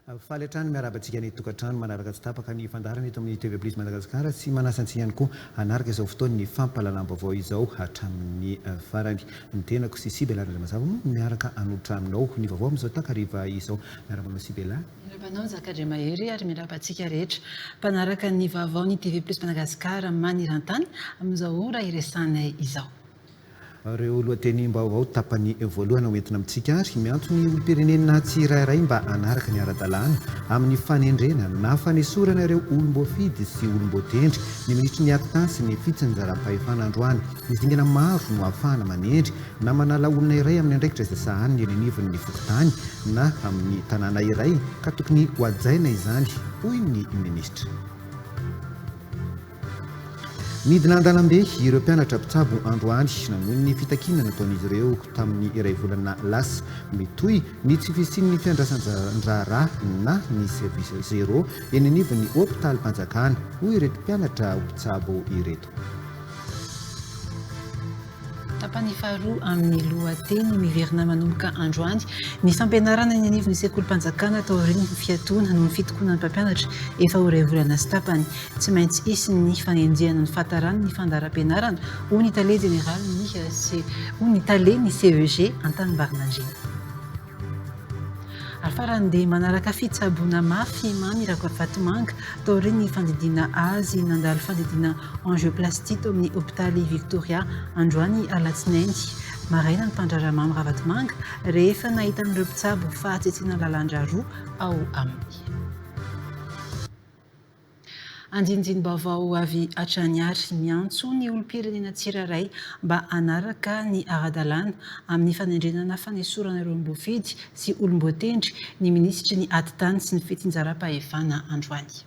Faletrany miarabantsika ny tokantrano manaraka tsy tapaka ny fandarana eto amin'ny TV Plus Madagasikara sy manasantsika ihany koa hanaraka izao fotoana ny fampahalalam-baovao izao hatramin'ny farany. Ny tenako sy Sibela Razamazava miaraka hanolotra aminao ny vaovao amin'izao takariva izao. Miarabanao Sibela. Miarabanao Zakadre Mahery ary miarabantsika rehetra mpanaraka ny vaovao ny TV Plus Madagasikara maniran-tany amin'izao ora iresanay izao. Ireo lohatenim-baovao tapany voalohany hoentina amintsika ary miantso ny olom-pirenena tsirairay mba hanaraka ny ara-dalàna amin'ny fanendrena na fanesorana ireo olom-boafidy sy olom-boatendry ny ministry ny atitany sy ny fitsinjaram-pahefana androany. Misy dingana maro no ahafahana manendry na manala olona iray amin'ny andraikitra izay sahany ny anivon'ny fokotany na amin'ny tanàna iray ka tokony hoajaina izany, hoy ny ministra. Midina an-dalambe ireo mpianatra mpitsabo androany nanohy ny fitakiana nataon'izy ireo tamin'ny iray volana lasa mitohy ny tsy fisian'ny fiandrasan-draharaha na ny service zéro eny anivon'ny hôpitaly Mpanjakana, hoy ireto mpianatra mpitsabo ireto. Tapany faharoa amin'ny lohateny miverina manomboka androany ny fampianarana ny anivon'ny sekolim-panjakana tao aoriana ny fiatoana noho ny fitokonan'ny mpampianatra efa ho iray volana sy tapany. Tsy maintsy isy ny fanenjehana ny fahatarana ny fandaharam-pianarana hoy ny tale général ny tale ny CEG Antanimbarinandriana. Afarany dia manaraka fitsaboana mafy mamirako Vatomanga tao aoriana ny fandidiana azy nandalo fandidiana angioplastie tao amin'ny hôpitaly Victoria androany alatsinainy. Maraina ny mpandrarama amin'ny Vatomanga rehefa nahita amin'ireo mpitsabo fahatsitsiana lalandra roa ao aminy. Andinindin-baovao avy hatrany ary miantso ny olom-pirenena tsirairay mba hanaraka ny ara-dalàna amin'ny fanendrenana fanesorana ireo olom-boafidy sy olom-boatendry ny ministry ny atitany sy ny fitsinjaram-pahefana androany.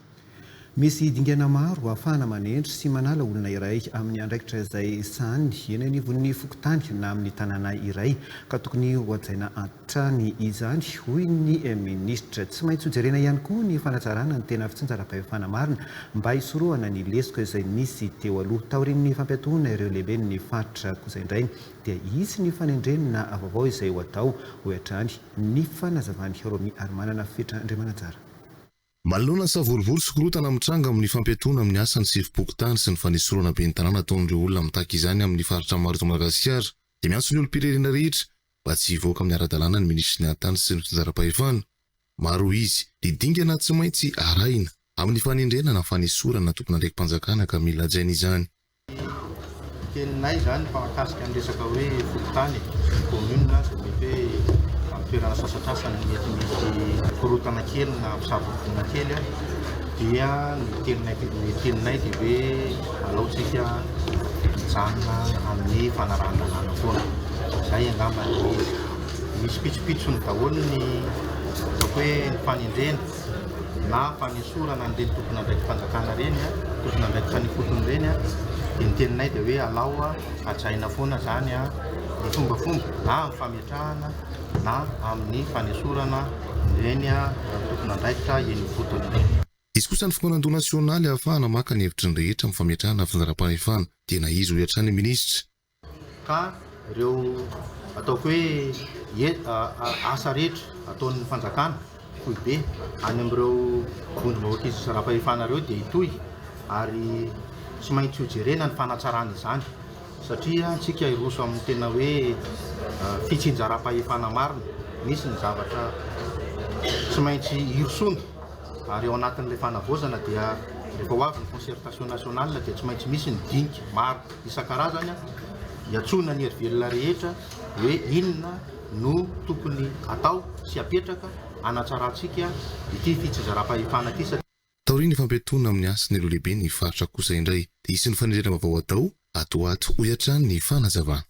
Misy dingana maro ahafahana manendry sy manala olona iray amin'ny andraikitra izay sahany eny anivon'ny fokotany na amin'ny tanàna iray ka tokony hoajaina hatrany izany, hoy ny ministra. Tsy maintsy hojerena ihany koa ny fanatsarana ny tena fitsinjaram-pahefana marina mba hisorohana ny lesoka izay nisy teo aloha taorian'ny fampiatoana ireo lehibe ny faritra kosa indray dia isy ny fanendrenana vaovao izay ho atao ho hatrany ny fanazavany Romy ary manana fitandremana tsara. Manoloana savorivory sy korotana amin'ny tranga amin'ny fampiatoana amin'ny asany sy fipokotany sy ny fanesorana ben'ny tanàna ataon'ireo olona mitaka izany amin'ny faritra maro eto Madagasikara dia miantso ny olom-pirenena rehetra mba tsy hivoaka amin'ny ara-dalàna ny ministry ny atitany sy ny fitsinjaram-pahefana. Maro izy didingana tsy maintsy arahina amin'ny fanendrenana fanesorana tokony andraiki-mpanjakana ka mila hajaina izany. Kelinay zany mpakasika amin'ny resaka hoe fokotany commune izay mety hoe toerana sasatrasany mety misy korotana kely na mpisabovona kely dia ny telinay dia hoe alaotsika mijanona amin'ny fanarahan-dalàna foana. Izay angamba misy pitsopitsony daholo ny hoe fanendrena na fanesorana an'ireny tokony andraiki-mpanjakana reny tokony andraiki fanefotony reny dia ny telinay dia hoe alao hajaina foana zany ny fombafomba na amin'ny fametrahana na amin'ny fanesorana ireny tokony andraikitra eny fotony. Izy kosa ny fikonando nasionaly ahafahana maka ny hevitry ny rehetra amin'ny fametrahana fitsinjaram-pahefana dia na izy ho hiatrany ministra. Ka ireo ataoko hoe asa rehetra ataon'ny fanjakana fohy be any amin'ireo vondrom-bahoaka izy fitsinjaram-pahefana ireo dia hitohy ary tsy maintsy hojerena ny fanatsarana izany satria tsika iroso amin'ny tena hoe fitsinjaram-pahefana marina. Misy ny zavatra tsy maintsy hirosona ary ao anatin'ilay fanavaozana dia rehefa ho avy ny concertation nationale dia tsy maintsy misy ny dinika maro isan-karazany hiantsona ny hery-velona rehetra hoe inona no tokony atao sy apetraka hanatsarantsika ity fitsinjaram-pahefana ity. Taoriana ny fampiatoana amin'ny asan'ireo lehibe ny faritra kosa indray dia isy ny fanendrena vaovao atao atoato ho hiatrany ny fanazavana.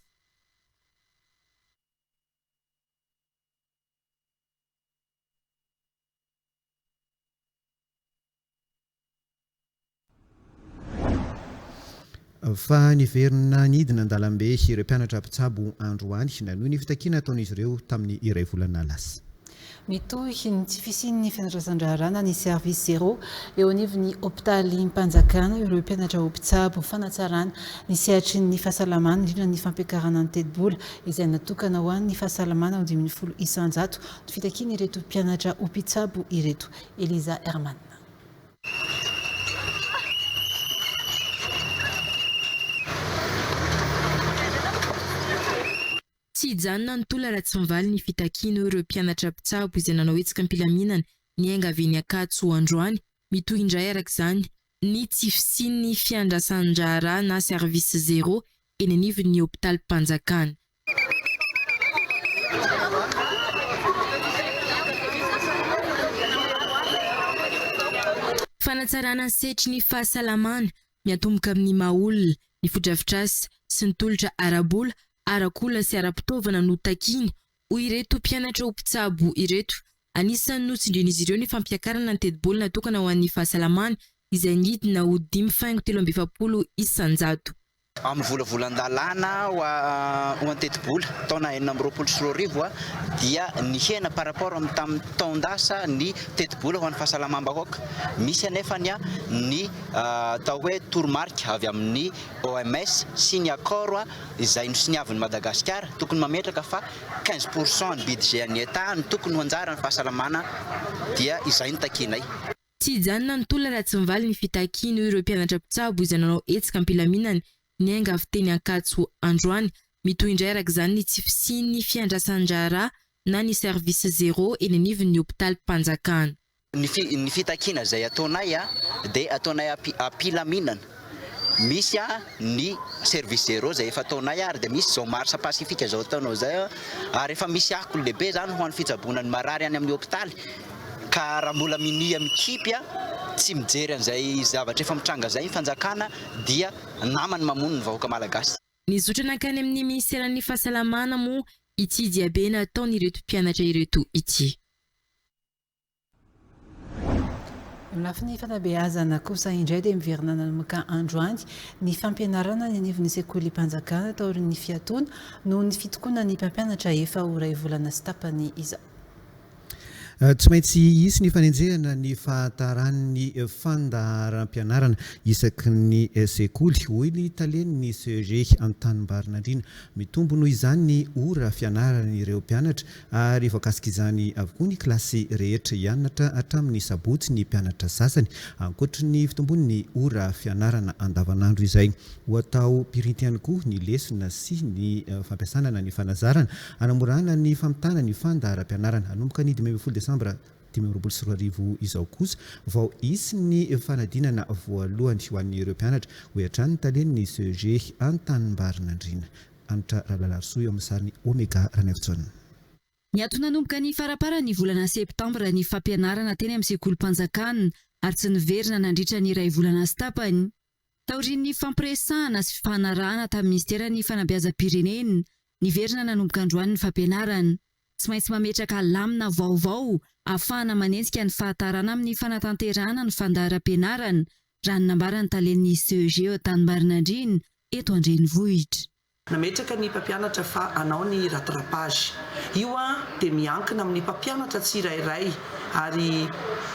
Fa niverina nidina an-dalambe ireo mpianatra mpitsabo androany nanohy ny fitakiana ataon'izy ireo tamin'ny iray volana lasa. mitohy ny tsy fisian'ny fianarsan-drarana ny service zéro eo anivon'ny hôpitaly Mpanjakana ireo mpianatra ompitsabo fanatsarana ny sehatry ny fahasalamana indrindra ny fampiakarana ny teti-bola izay natokana ho an'ny fahasalamana ao 10,000 isan-jato ny fitakiana ireto mpianatra ompitsabo ireto. Eliza Herman. Tsy hijanona ny tola raha tsy mivaly ny fitakiana ireo mpianatra mpitsabo izay nanao hetsika am-pilaminana ny aingana avy eny Ankatso androany mitohy indray araka izany ny tsy fisian'ny fiandrasan-draharaha na service zéro eny anivon'ny hôpitaly Mpanjakana. Fanatsarana ny sehatry ny fahasalamana miatomboka amin'ny maha-olona ny fodrafitrasa sy ny tolotra ara-bola arakola sy ara-pitaovana no takiana ho ireto mpianatra ompitsabo ireto. Anisan'ny notsindrin'izy ireo ny fampiakarana ny teti-bola natokana ho an'ny fahasalamana izay nidina ho 5,370 isan-jato. Amin'ny volavolan-dalàna ho an-teti-bola taona 2024 dia ny hena par rapport amin'ny tamin'ny taon-dasa ny teti-bola ho an'ny fahasalamam-bahoaka. Misy anefany ny atao hoe toromarika avy amin'ny OMS sy ny accord izay nosiniavin'i Madagasikara tokony mametraka fa 15% ny budget ny État ny tokony ho anjara ny fahasalamana dia izay ny takinay. Tsy hijanona ny tola raha tsy mivaly ny fitakiana ireo mpianatra mpitsabo izay nanao hetsika am-pilaminana ny aingana avy teny Ankatso androany mitohy indray araka izany ny tsy fisian'ny fiandrasan-draharaha na ny service zéro eny anivon'ny hôpitaly Mpanjakana. Ny fitakiana izay ataonay dia ataonay am-pilaminana. Misy ny service zéro izay efa ataonay ary dia misy zao marsa pasifika zao ataonao zay ary efa misy akolo lehibe zany ho an'ny fitsaboana ny marary any amin'ny hôpitaly. Ka raha mbola minia mikipy tsy mijery an'izay zavatra efa mitranga zay fanjakana dia namany mamono ny vahoaka malagasy. Ny zotra nankany amin'ny ministeran'ny fahasalamana moa ity diabena ataon'ireto mpianatra ireto ity. Lafiny fanabeazana kosa indray dia miverina nanomboka androany ny fampianarana ny anivon'ny sekoly Mpanjakana taorin'ny fiatoana noho ny fitokonana ny mpampianatra efa ho iray volana sy tapany izao. Tsy maintsy isy ny fanenjehana ny fahataran'ny fandaharam-pianarana isaky ny sekoly hoy ny talen'ny CEG an-tanimbarinandriana mitombo noho izany ny ora fianarana ireo mpianatra ary voakasika izany avokoa ny kilasy rehetra hianatra hatramin'ny sabotsy ny mpianatra sasany ankoatra ny fitombon'ny ora fianarana andavanandro izay ho atao pirinty ihany koa ny lesona sy ny fampiasana ny fanazarana anamorana ny famitana ny fandaharam-pianarana anomboka ny 12 Desambra 2024 izao kosa vao isy ny fanadinana voalohany ho an'ny ireo mpianatra ho hatrany talen'ny CEG an-tanimbarinandriana. Anitra Ralalarisoa eo amin'ny sariny Omega Raneftsona. Niatona nanomboka ny farapara ny volana septambra ny fampianarana teny amin'ny sekoly Mpanjakana ary tsy niverina nandritra ny iray volana sy tapany. Taorian'ny fampiresahana sy fanarahana tamin'ny ministeran'ny fanabeazam-pirenena niverina nanomboka androany ny fampianarana. Tsy maintsy mametraka lamina vaovao ahafahana manenjika ny fahatarana amin'ny fanatanterahana ny fandaharam-pianarana raha nambarany talen'ny CEG eo an-tanimbarinandriana eto an-drenivohitra. Nametraka ny mpampianatra fa anao ny rattrapage. Io dia miankina amin'ny mpampianatra tsirairay ary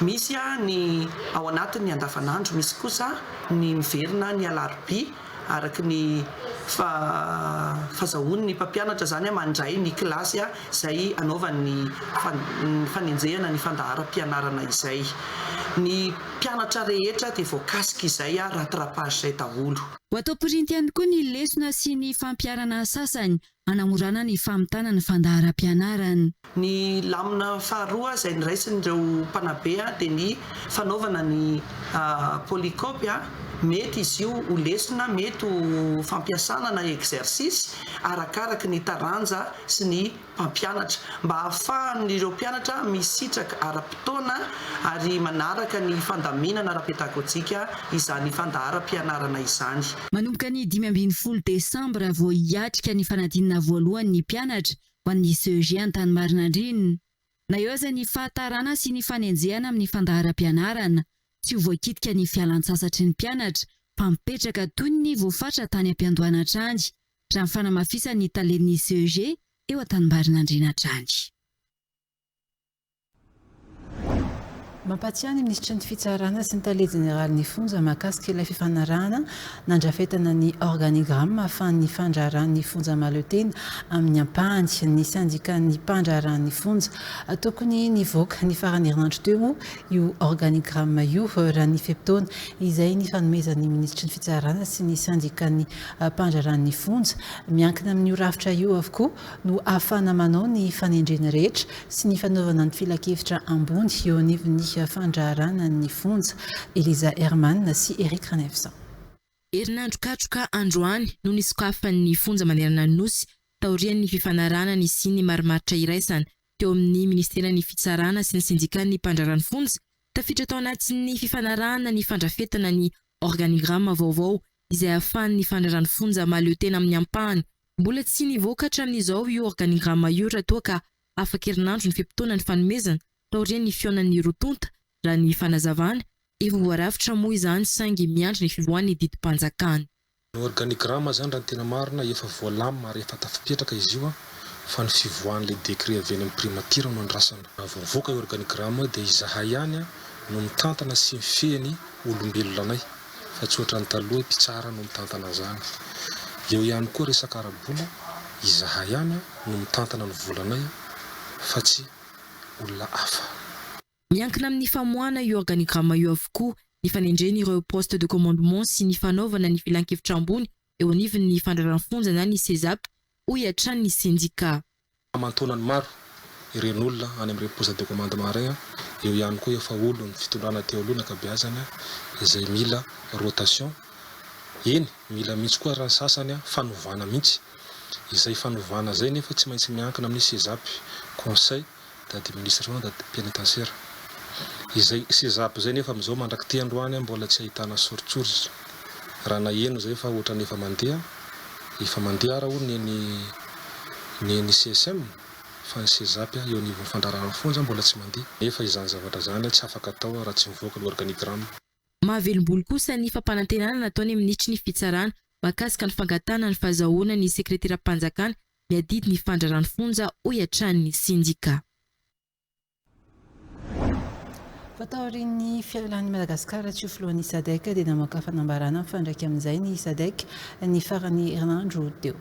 misy ny ao anatin'ny andavanandro, misy kosa ny miverina ny alarobia araky ny fahazahoan'ny mpampianatra zany mandray ny kilasy izay anaovan'ny fanenjehana ny fandaharam-pianarana izay. Ny mpianatra rehetra dia voakasika izay rattrapage izay daholo. Ho atao pirinty ihany koa ny lesona sy ny fampiarana sasany anamorana ny famitana ny fandaharam-pianarana. Ny lamina faharoa izay niraisin'ireo mpanabe dia ny fanaovana ny polikopy mety izy io ho lesona, mety ho fampiasana na exercice arakaraka ny taranja sy ny mpampianatra mba ahafahan'ireo mpianatra misitraka ara-potoana ary manaraka ny fandaminana ara-pedagojika izany fandaharam-pianarana izany. Manomboka ny 15 Desambra vao hiatrika ny fanadinana voalohany ny mpianatra ho an'ny CEG an-tanimbarinandriana. Na eo aza ny fahatarana sy ny fanenjehana amin'ny fandaharam-pianarana tsy ho voakitika ny fialan-tsasatry ny mpianatra mpampetraka toy ny voafatra tany am-piandohana hatrany raha ny fanamafisany talen'ny CEG eo an-tanimbarinandriana hatrany. Mampatsiany ministra ny fitsarana sy ny tale jeneraly ny fonja mahakasika ilay fifanarahana nandrafetana ny organigramme ahafahan'ny fandrarahan'ny fonja mahaleo-teny amin'ny ampahany ny syndicat-ny mpandrarahan'ny fonja. Tokony nivoaka ny farany herinandro teo io organigramme io raha ny feptaona izay ny fanomezan'ny ministra ny fitsarana sy ny syndicat-ny mpandrarahan'ny fonja. Miankina amin'io rafitra io avokoa no ahafahana manao ny fanendreny rehetra sy ny fanaovana ny filakevitra ambony eo anivon'ny fandrarana ny fonja. Eliza Herman sy Eric Ranevsan. Herinandro katroka androany no nisokafan'ny fonja manerana ny nosy taorian'ny fifanarana ny sy ny marimaritra iraisana teo amin'ny ministeran'ny fitsarana sy ny syndicat-ny mpandrarana fonja tafiditra tao anatin'ny fifanarana ny fandrafetana ny organigramme vaovao izay ahafahan'ny fandrarana fonja mahaleo tena amin'ny ampahany. Mbola tsy nivoaka hatramin'izao io organigramme io raha toa ka afaka herinandro ny feptaona ny fanomezana taorian'ny fionan'ny rotonta raha ny fanazavana efa voarafitra moa izany saingy miandry ny fivoan'ny didim-panjakana. Ny organigramme zany raha tena marina efa voalamina ary efa tafipetraka izy io fa ny fivoan'ilay décret avy any amin'ny primature no andrasana. Voavoaka io organigramme dia izahay ihany no mitantana sy mifehany olombelona anay fa tsy ohatran'ny taloha mpitsara no mitantana zany. Eo ihany koa resaka arabola izahay ihany no mitantana ny volanay fa tsy olona hafa. Miankina amin'ny famoahana io organigramme io avokoa ny fanendreny ireo poste de commandement sy ny fanaovana ny filan-kevitra ambony eo anivon'ny fandrarana fonja na ny CESAP ho hiatrany ny syndicat. Amantonany maro iren'olona any amin'ny poste de commandement regny eo ihany koa efa olo ny fitondrana teo aloha nakabeazany izay mila rotation. Eny mila mihitsy koa raha sasany fanovana mihitsy. Izay fanovana zay nefa tsy maintsy miankina amin'ny CESAP, conseil d'administration pénitentiaire. Izay CESAP zay nefa amizao mandraky androany mbola tsy ahitana sorotsoritra. Raha na eno zay fa ohatrany efa mandeha raha ny CSM fa ny CESAP eo anivon'ny fandrarana fonja mbola tsy mandeha. Nefa izany zavatra zany tsy afaka atao raha tsy mivoaka ny organigramme. Mahavelom-boly kosa ny fampanantenana nataony ministry ny fitsarana mahakasika ny fangatana ny fahazahoana ny sekretera-mpanjakana miadidy ny fandrarana fonja ho hiatrany ny syndicat. Fataorin'ny fialan'ny Madagasikara tsy filohan'ny SADC dia namoaka fanambarana mifandraika amin'izay ny SADC ny farany herinandro teo.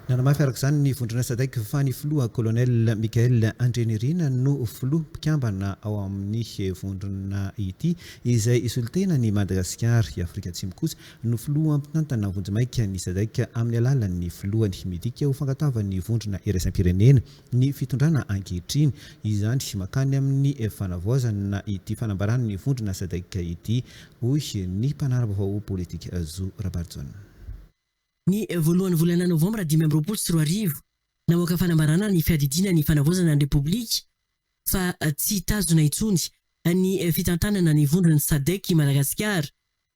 Nanamafy araka izany ny vondrona SADC fa ny filoha colonel Michael Andrenirina no filoha mpikambana ao amin'ny vondrona ity izay isolitena ny Madagasikara i Afrika Atsimo kosa no filoha mpitantana vonjimaika ny SADC amin'ny alalan'ny filohany midika ho fangatavany vondrona iraisam-pirenena ny fitondrana ankehitriny izany makany amin'ny fanavaozana ity fanambarana ny vondrona SADC ity hoy ny mpanara-baovao politika Zo Rabarjon. Ny voalohany volana novambra 2024 namoaka fanambarana ny fiadidina ny fanavaozana ny Republika fa tsy tazona intsony ny fitantanana ny vondrona SADC i Madagasikara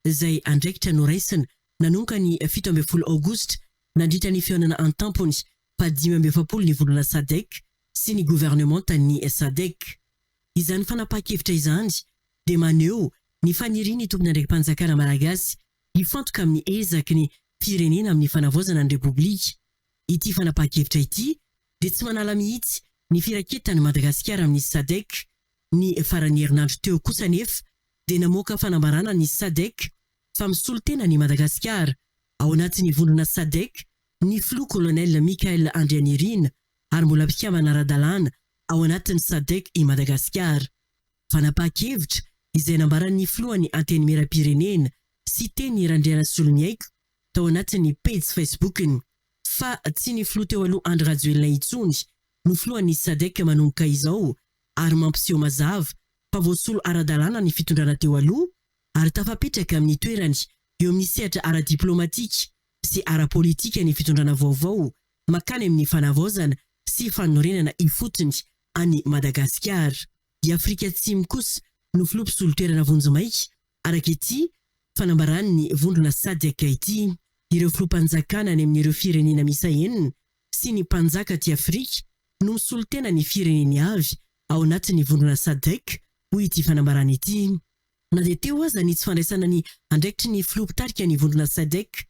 izay andraikitra noraisina nanomboka ny 17 Aogositra nandritra ny fihaonana an-tampony fa 570 ny vondrona SADC sy ny gouvernementan'ny SADC. Izany fanapaha-kevitra izany dia maneho ny faniriany tompony andraikimpanjakana malagasy hifantoka amin'ny ezaky ny firenena amin'ny fanavaozana ny Republika. Ity fanapaha-kevitra ity dia tsy manala mihitsy ny firaketany Madagasikara amin'ny SADC. Ny farany herinandro teo kosa nefa dia namoaka fanambarana ny SADC fa misolo tena ny Madagasikara ao anatin'ny vondrona SADC ny filoha colonel Michael Andrenirina ary mbola mpikambana ara-dalàna ao anatin'ny SADC i Madagasikara. Fanapaha-kevitra izay nambaran'ny filohany anteny mera-pirenena sy teny Randriana Solomiaiko tao anatin'ny page Facebookiny fa tsy ny filoha teo aloha Andry Rajoelina intsony no filohan'ny SADC manomboka izao ary mampiseho mazava fa voasolo ara-dalàna ny fitondrana teo aloha ary tafapetraka amin'ny toerany eo amin'ny sehatra ara-diplomatika sy ara-politika ny fitondrana vaovao makany amin'ny fanavaozana sy fanorenana ifotony any Madagasikara. I Afrika Atsimo kosa no filoha mpisolo toerana vonjimaika araka ity fanambaran'ny vondrona SADC ity. Ireo filoha-mpanjakana any amin'ireo firenena misa enina sy ny mpanjaka ty Afrika no misolo tena ny fireneny avy ao anatin'ny vondrona SADC hoy ity fanambarana ity. Na dia teo aza ny tsy fandraisana ny andraikitry ny filoha-mpitarika ny vondrona SADC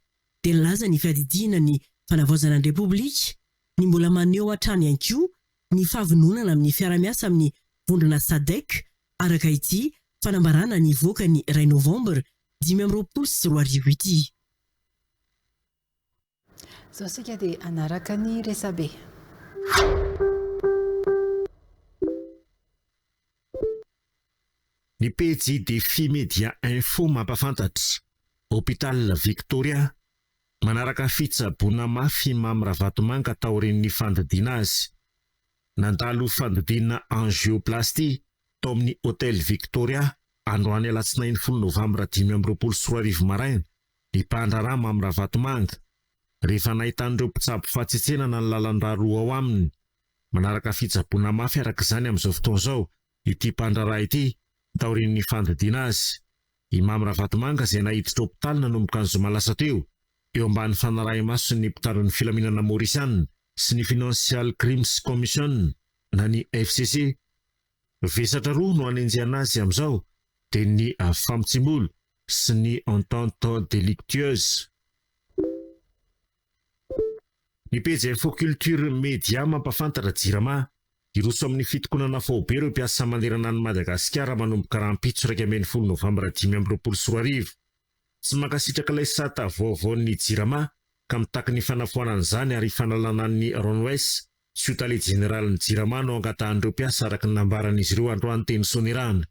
dia nilaza ny fiadidina ny fanavaozana ny Republika ny mbola maneho hatrany ihany koa ny fahavononana amin'ny fiara-miasa amin'ny vondrona SADC araka ity fanambarana nivoaka ny 2 novambra 2024 ity. Zao sika dia anaraka ny resabe. Ny pejy Défi Média Info mampafantatra. Hôpital Victoria manaraka fitsaboana mafy Mamy Ravatomanga taorian'ny fandidiana azy. Nandalo fandidina angioplastie tao amin'ny Hôtel Victoria androany alatsinainy 10 novambra 2024 maraina ny mpandrarà Mamy Ravatomanga. Rehefa nahitan'ireo mpitsabo fahatsetsena ny lalandra roa ao aminy. Manaraka fitsaboana mafy araka izany amin'izao fotoana izao ity mpandrarà ity taorian'ny fandidiana azy. I Mamy Ravatomanga izay nahiditra hôpitaly nanomboka ny zoma lasa teo eo ambany fanarahi-maso ny mpitandron'ny filaminana Mauritiana sy ny Financial Crimes Commission na ny FCC. Vesatra roa no anenjehana azy amin'izao dia ny famotsim-bolo sy ny entente délictueuse. Ny pejy Info Culture Média mampafantatra Jirama iroso amin'ny fitokonana faobe ireo mpiasa manderana ny Madagasikara manomboka rahampitso 10 novambra 2024. Tsy mankasitraka ilay sata vaovaon'ny Jirama ka mitaky ny fanafoanana izany ary fanalanan'ny Ronwes Siotale Generalin'ny Jirama no angatahan'ireo mpiasa araka ny nambaran'izy ireo androany teny sonerana.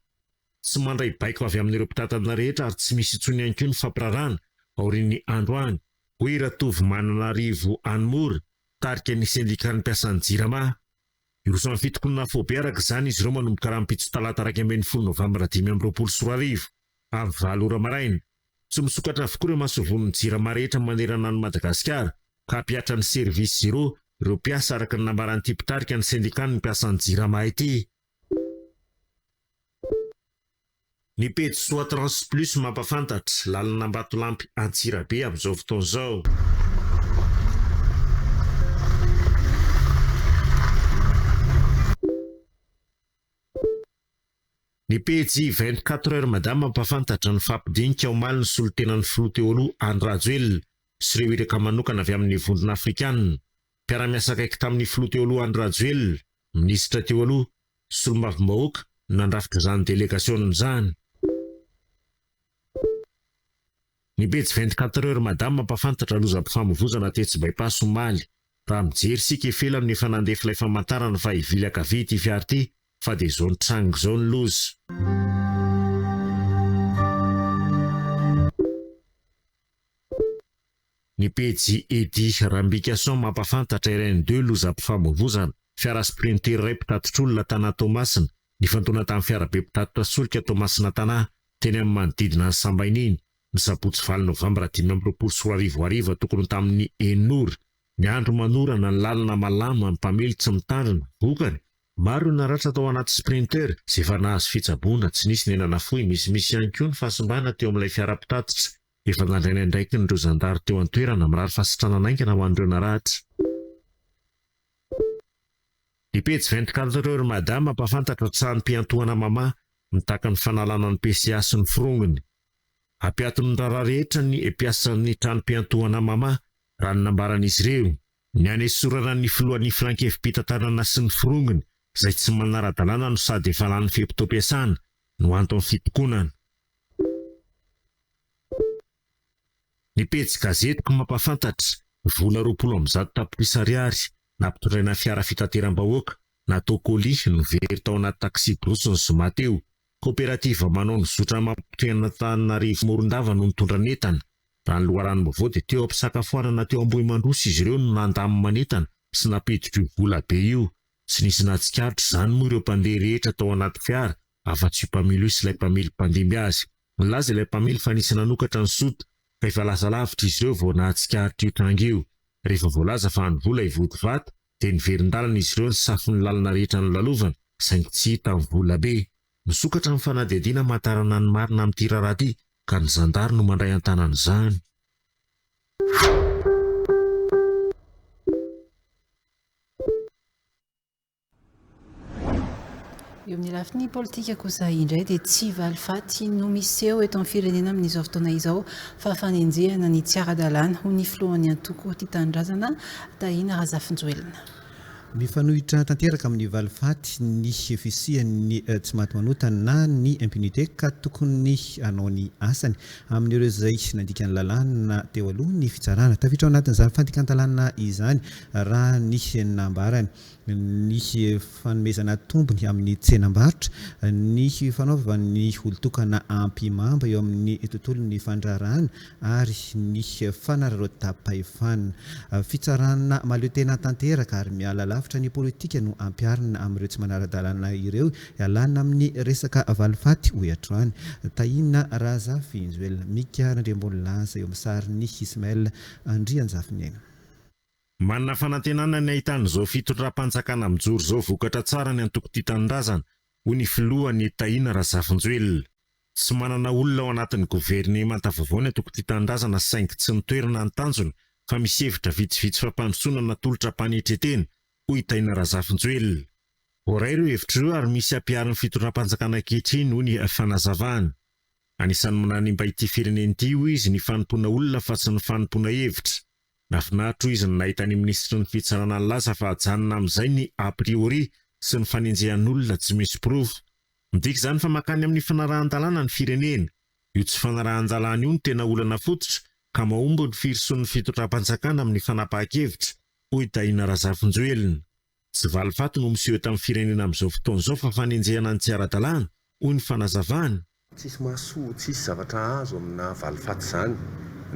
Tsy mandray baiko avy amin'ireo mpitantana rehetra ary tsy misy intsony ihany koa ny fampirarana aorian'ny androany. Hoy Ratovy Mananarivo Anmora tarika ny sendikan'ny mpiasan'ny Jirama. Iroso amin'ny fitokonana faobe araka izany izy ireo manomboka rahampitso talata 10 novambra 2024 amin'ny 9 ora maraina. Tsy misokatra avokoa ireo masovon'ny Jirama rehetra manerana ny Madagasikara ka hampiatra ny service zero ireo mpiasa araka ny nambaran'ity mpitarika ny sendikan'ny mpiasan'ny Jirama ity. Ny pejy Soatrans Plus mampafantatra lalana Ambatolampy Antsirabe amin'izao fotoana izao. Ny pejy 24 heures madame mampafantatra ny fampidinika ao maly ny solotenan'ny filoha teo aloha Andry Rajoelina sy ireo iraka manokana avy amin'ny vondrona Afrikanina. Mpiara-miasa akaiky tamin'ny filoha teo aloha Andry Rajoelina, minisitra teo aloha, solombavam-bahoaka nandrafitra izany délégation izany. Ny pejy 24 heures madame mampafantatra lozam-pifamoivoizana tetsy bypass Somaly. Raha mijery sika efela amin'ny efa nandefa ilay famantarana fa hivily akavia ity fiara ity fa dia zao ny trango zao ny loza. Ny pejy Edy Rambikason mampafantatra RN2 lozam-pifamoivoizana. Fiara sprinter iray mpitatitr'olona tana Tomasina nifantoana tamin'ny fiara be mpitatra solika Tomasina tana teny amin'ny manodidina ny Sambaininy. Ny sabotsy 4 novambra 2024 tokony tamin'ny Enora. Ny andro manorana ny lalana malama ny mpamily tsy mitandrina vokany. Maro ny naratra tao anaty sprinter izay efa nahazo fitsaboana tsy nisy nenana fohy misy ihany koa ny fahasimbana teo amin'ilay fiara mpitatitra. Efa nandraina indraiky nireo zandary teo an-toerana mirary fasitrana naingana ho an'ireo naratra. Ny pejy 24 heures madame mampafantatra tsahan'mpiantohana mama mitaka ny fanalana ny PCA sy ny firongony. Hampiaton'ny raharaha rehetra ny mpiasan'ny tranom-piantohana mama raha ny nambaran'izy ireo. Ny hanesorana ny filohan'ny filankevim-pitantanana sy ny firongony izay tsy manara-dalàna no sady efa lany feptom-piasana no anto amin'ny fitokonana. Ny pejy gazetiko mampafantatra vola 20 tapitrisa ariary nampitondraina fiara fitateram-bahoaka natao colis no very tao anaty taxi brosy ny zoma teo. Kooperativa manao ny zotra mampitohana Antananarivo Morondava no nitondra netana. Raha ny loharanom-baovao dia teo am-pisakafoanana teo Ambohimandroso izy ireo no nandamy manetana sy napetitra io vola be io. Tsy nisy nahatsikaritra izany moa ireo mpandeha rehetra tao anaty fiara afa-tsy io mpamily io sy ilay mpamily mpandimby azy. Nilaza ilay mpamily fa nisy nanokatra ny sota ka efa lasa lavitra izy ireo vao nahatsikaritra io tranga io. Rehefa voalaza fa ny vola ivody vata dia niverin-dalana izy ireo ny safin'ny lalana rehetra ny lalovana saingy tsy hita ny vola be. Misokatra ny fanadihadiana mahatarana ny marina amin'ity raharaha ity ka ny zandary no mandray an-tanana izany. Eo amin'ny lafiny politika kosa indray dia tsy valifaty no miseho eto amin'ny firenena amin'izao fotoana izao fa fanenjehana ny tsy ara-dalàna ho ny filohan'ny antoko Ty Tanindrazana Tahina Razafinjoelina. mifanohitra tanteraka amin'ny valifaty ny fisian'ny tsy maty manotana na ny impunité ka tokony anao ny asany amin'ireo izay nandika ny lalàna teo aloha ny fitsarana tafiditra ao anatin'izany fandikan-talàna izany raha ny nambarany ny fanomezana tombony amin'ny tsenam-barotra ny fanaovan'ny olon-tokana ampimamba eo amin'ny tontolon'ny fandrarana ary ny fanararaotapahefana fitsarana maleo tena tanteraka ary miala lavitra ny politika no ampiarina amin'ireo tsy manara-dalàna ireo ialana amin'ny resaka valifaty ho hatrany tahina raza finjoelona mika nandrembon'olaza eo amin'ny sariny Ismaël Andrianjafinaina. Manana fanantenana ny ahitan'izao fitondram-panjakana mijoro izao vokatra tsara ny antoko-ty tanindrazana ho ny filohany tahina Razafinjoelona. Tsy manana olona ao anatin'ny governemanta vaovao ny antoko-ty tanindrazana saingy tsy nitoerana ny tanjony fa misy hevitra vitsivitsy fampandrosoana natolotra mpanetretena hoy tahina Razafinjoelona. Voray ireo hevitra ireo ary misy ampiarin'ny fitondram-panjakana ankehitriny ho ny fanazavana. Anisan'ny mananimba ity firenena ity hoy izy ny fanompoana olona fa tsy ny fanompoana hevitra. Nafinahitra izy ny nahita ny ministry ny fitsarana ny laza fa hajanona amin'izay ny a priori sy ny fanenjehan'olona tsy misy prova. Midika izany fa makany amin'ny fanarahan-dalàna ny firenena. Io tsy fanarahan-dalàna io no tena olana fototra ka mahombo ny firosoan'ny fitondram-panjakana amin'ny fanapahan-kevitra hoy tahina Razafinjoelona. Tsy valifaty no miseho tamin'ny firenena amin'izao fotoana izao fa fanenjehana ny tsy ara-dalàna hoy ny fanazavana. Tsisy mahasoa, tsisy zavatra azo amina valifaty izany.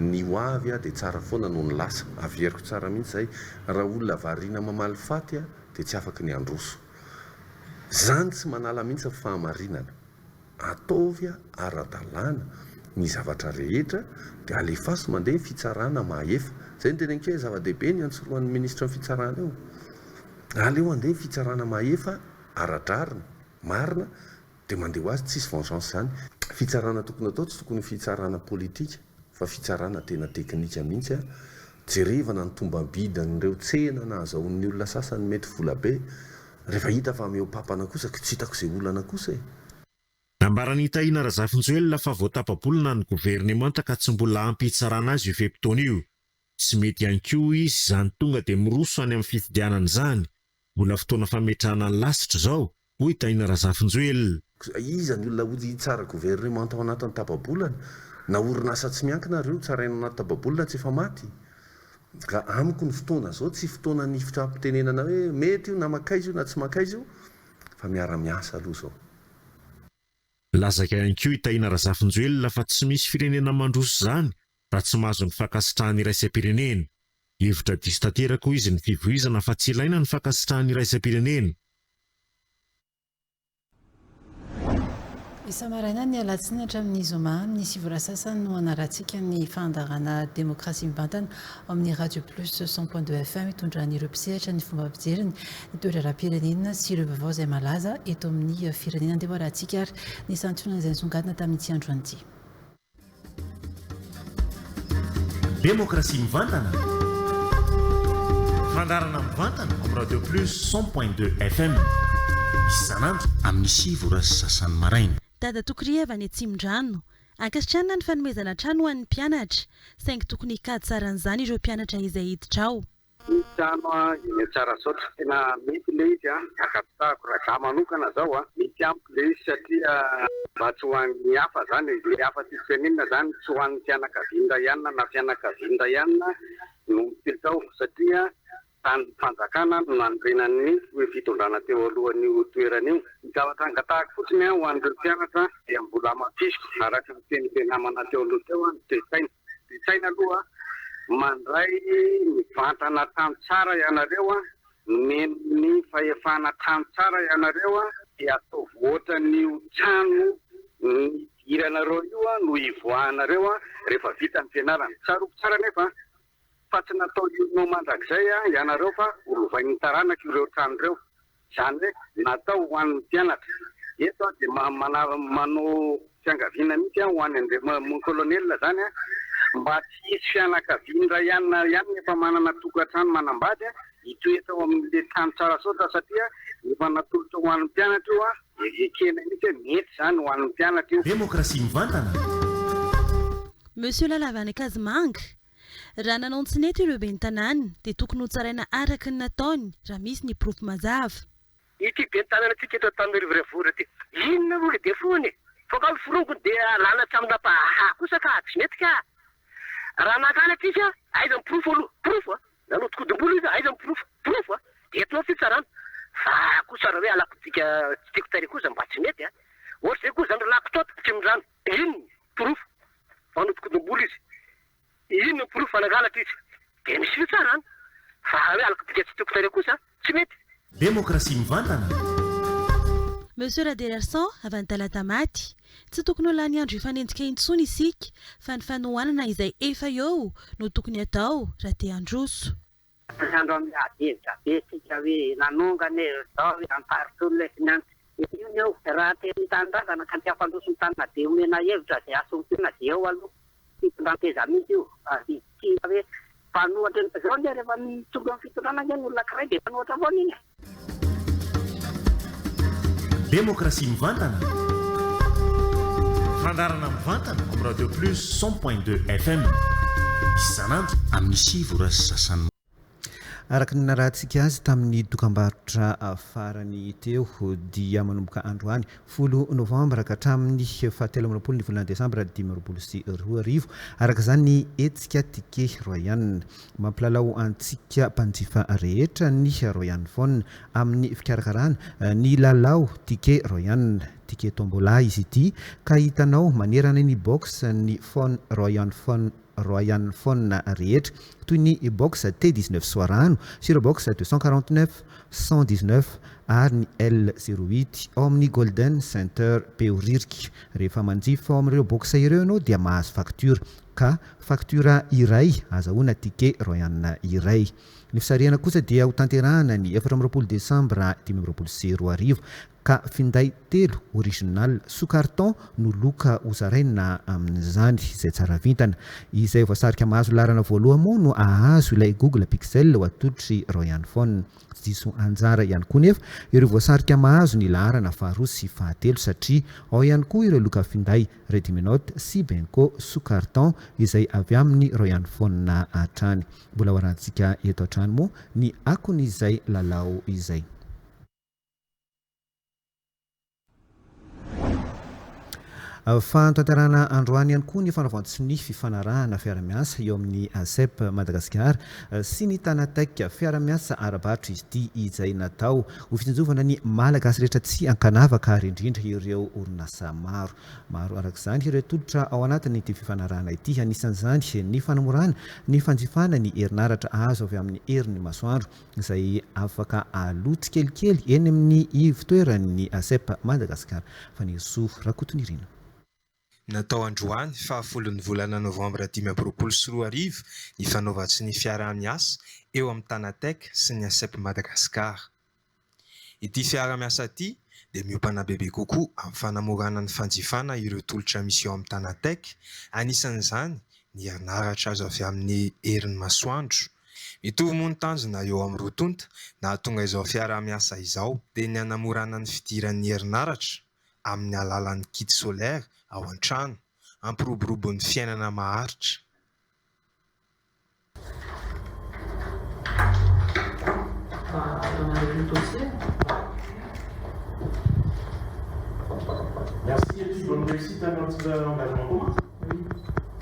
Ny hoavy dia tsara foana no ny lasa. Averiko tsara mihitsy izay raha olona variana mamaly faty dia tsy afaka ny androso. Zany tsy manala mihitsy fahamarinana. Ataovy ara-dalàna ny zavatra rehetra dia alefaso mandeha fitsarana mahefa. Izay ny tenenike zava-dehibe ny antsoroan'ny ministra ny fitsarana eo. Aleo andeha fitsarana mahefa ara-drarina, marina dia mandeha ho azy tsisy vengeance izany. Fitsarana tokony atao tsy tokony fitsarana politika fa fitsarana tena teknika mihitsy. Jerevana ny tombam-bidan'ireo tsena na azahoan'ny olona sasany mety vola be. Rehefa hita fa meo papana kosa tsy hitako izay olana kosa. Nambarany tahina Razafinjoelona fa voatapabolona ny governemanta ka tsy mbola ampy hitsarana azy io fe-potoana io. Tsy mety ihany koa izy izany tonga dia miroso any amin'ny fifidianana izany. Mbola fotoana fametrahana ny lasitra izao hoy tahina Razafinjoelona. Iza ny olona hoy tsara governemanta ao anatin'ny tapabolana na orinasa tsy miankina ireo tsaraina anaty tapabolana tsy efa maty. Ka amiko ny fotoana izao tsy fotoana ny fitram-pitenenana hoe mety io na makaizy io na tsy makaizy io fa miara-miasa aloha izao. Lazaka ihany koa tahina Razafinjoelona fa tsy misy firenena mandroso izany raha tsy mahazo ny fankasitrahany iraisam-pirenena. Hevitra diso tanteraka izy ny fivoizana fa tsy ilaina ny fankasitrahany iraisam-pirenena. Isamaraina ny alatsiny hatramin'ny zoma ny sivora sasany no anarantsika ny fandarana demokrasia mivantana amin'ny Radio Plus 100.2 FM itondran'ireo mpisehatra ny fomba fijeriny ny toeram-pirenena sy ireo vaovao izay malaza eto amin'ny firenena andeha hoarantsika ary ny santionana izay nisongadina tamin'ity andro an'ity. Demokrasia mivantana. Fandarana mivantana amin'ny Radio Plus 100.2 FM. Isanandro amin'ny sivora sasany maraina. Dada Tokorieva ny Tsimdrano, ankasitrana ny fanomezana trano ho an'ny mpianatra, saingy tokony hikady tsara an'izany ireo mpianatra izay hiditra ao. Ny trano eny tsara sotra tena mety le izy akatitahako raha za manokana zao mety ampy le izy satria mba tsy ho an'ny hafa zany le hafa ty firenena zany tsy ho an'ny fianakavinda ihany na fianakavinda ihany no mitao satria tany fanjakana no nanorenan'ny hoe fitondrana teo alohan'io toerana io. Ny zava-trangatahako fotsiny ho an'ireo mpianatra dia mbola mafisiko araka ny teny-namana teo aloha teo tetsaina aloha mandray mivantana tany tsara ianareo ny fahefana tany tsara ianareo dia ataovy ohatra ny trano ny iranareo io no ivoahanareo rehefa vita ny fianarana. Tsaroko tsara nefa fa tsy natao io mandrakizay ianareo fa olovain'ny taranaka ireo trano ireo. Izany hoe natao ho an'ny mpianatra. Eto dia manao fiangaviana mihitsy ho an'ny mon kolonelina zany mba tsy hisy fianakaviana ihany efa manana tokantrano manambady hitoetra ao amin'ile trano tsara sotra satria efa natolotra ho an'ny mpianatra io ekena mihitsy mety zany ho an'ny mpianatra io. Demokrasia mivantana. Monsieur Lalavane Kazimanga, raha nanao ny tsinety ireo ben'ny tanàna dia tokony ho tsaraina araka ny nataony raha misy ny profo mazava. Ity ben'ny tanàna tsika eto Antananarivo renivohitra ty inona moa dia fony foka forongony dia lana hatramin'ny ampaha kosa ka tsy mety ka raha nakala tsika aiza ny profo aloha profo nanotokodom-bolo izy aiza ny profo dia etinao fitsarana fa kosa raha hoe alakotsika tsy tiako tarehy kosa mba tsy mety ohatra zay koa zany lako tota tsy mindrano ino profo fanotokodom-bolo izy ino profo anagalatra izy dia misy fitsarana fa hoe alakotsika tsy tiako tarehy kosa tsy mety. Démocratie mivantana. Monsieur Radelarsan avy any Talatamaty tsy tokony ho lany andro ifanenjika intsony isika fa ny fanohanana izay efa eo no tokony atao raha te handroso. Andro amin'ny adevitra be sika hoe nanongany zao hoe amparotolo le finantsy io eo raha te mitandrazana ka ty afandroso mitana dia omena hevitra dia asompiana dia eo aloha fitondran-teza mihitsy io tia hoe mpanohatra zao ndia rehefa mitonga amin'ny fitondrana ny olona kiray dia mpanohatra avao niny. Démocratie mivantana. Fandarana mivantana amin'ny Radio Plus 100.2 FM. Isanandro amin'ny sivy sy sasany. Araka ny narahantsika azy tamin'ny dokam-barotra farany teo dia manomboka androany 10 novambra ka hatramin'ny 17 ny volana desambra 2022 araka izany etsika tike royane mampilalao antsika mpanjifa rehetra ny royane phone amin'ny fikarakarana ny lalao tike royane tike tombola izy ity ka hitanao manerana ny box ny phone royane phone rehetra toy ny box T19 soarano sur box 249 119 ary ny L08 ao amin'ny Golden Center Peorirky rehefa manjifa ao amin'ireo box ireo ianao dia mahazo facture ka facture iray azahoana tike royane iray. Ny fisarihana kosa dia ho tanterahana ny 14 desambra 2022 ka finday telo original sous carton no loka hozaraina amin'izany izay tsara vintana izay voasarika mahazo larana voalohany moa no ahazo ilay Google Pixel ho atolotry royane phone diso anjara ihany koa nefa ireo voasarika mahazo ny larana faharoa sy fahatelo satria ao ihany koa ireo loka finday Redmi Note sy Benko sous carton izay avy amin'ny royane phone hatrany. Mbola hoarantsika eto hatrany moa ny akon'izay lalao izay. Fantanterana androany ihany koa ny fanaovana ny fifanarahana fiara-miasa eo amin'ny ASEP Madagasikara sy ny Tanatec fiara-miasa ara-barotra izy ity izay natao ho fitsinjovana ny malagasy rehetra tsy ankanavaka ary indrindra ireo orinasa maro arak'izany ireo tolotra ao anatiny ity fifanarahana ity anisan'izany ny fanamorana ny fanjifana ny herinaratra azo avy amin'ny herin'ny masoandro izay afaka alotsy kelikely eny amin'ny ivitoeran'ny ASEP Madagasikara fa ny Soa Rakotonirina. Natao androany fa 10 volana novambra 2022 ny fanaovatsy ny fiara-miasa eo amin'ny Tanatec sy ny ASEP Madagasikara. Ity fiara-miasa ity dia miopana bebe kokoa amin'ny fanamorana ny fanjifana ireo tolotra misy eo amin'ny Tanatec, anisan'izany ny herinaratra azo avy amin'ny herin'ny masoandro. Mitovy moa ny tanjona eo amin'ny rotonta na tonga izao fiara-miasa izao dia ny hanamorana ny fidiran'ny herinaratra amin'ny alalan'ny kit solaire ao an-trano ampiroborobo ny fiainana maharitra.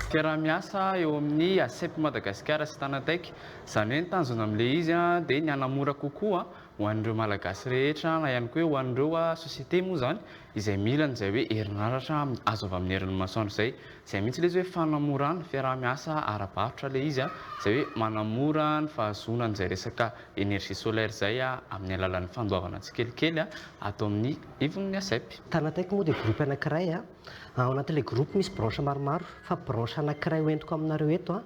Fiara-miasa eo amin'ny ASEP Madagasikara sy Tanatec izany hoe ny tanjona amin'ilay izy dia ny hanamora kokoa ho an'ireo malagasy rehetra na ihany koa ho an'ireo société moa izany izay mila an'izay hoe herinaratra azo avy amin'ny herin'ny masoandro izay mihitsy ilay izy hoe fanamorana fiara-miasa ara-barotra ilay izy izay hoe manamora ny fahazoana an'izay resaka énergie solaire izay amin'ny alalan'ny fandoavana tsikelikely atao amin'ny ivon'ny ASEP. Tanatec moa dia groupe anankiray ao anatin'ilay groupe misy branche maromaro fa branche anankiray hoentiko aminareo eto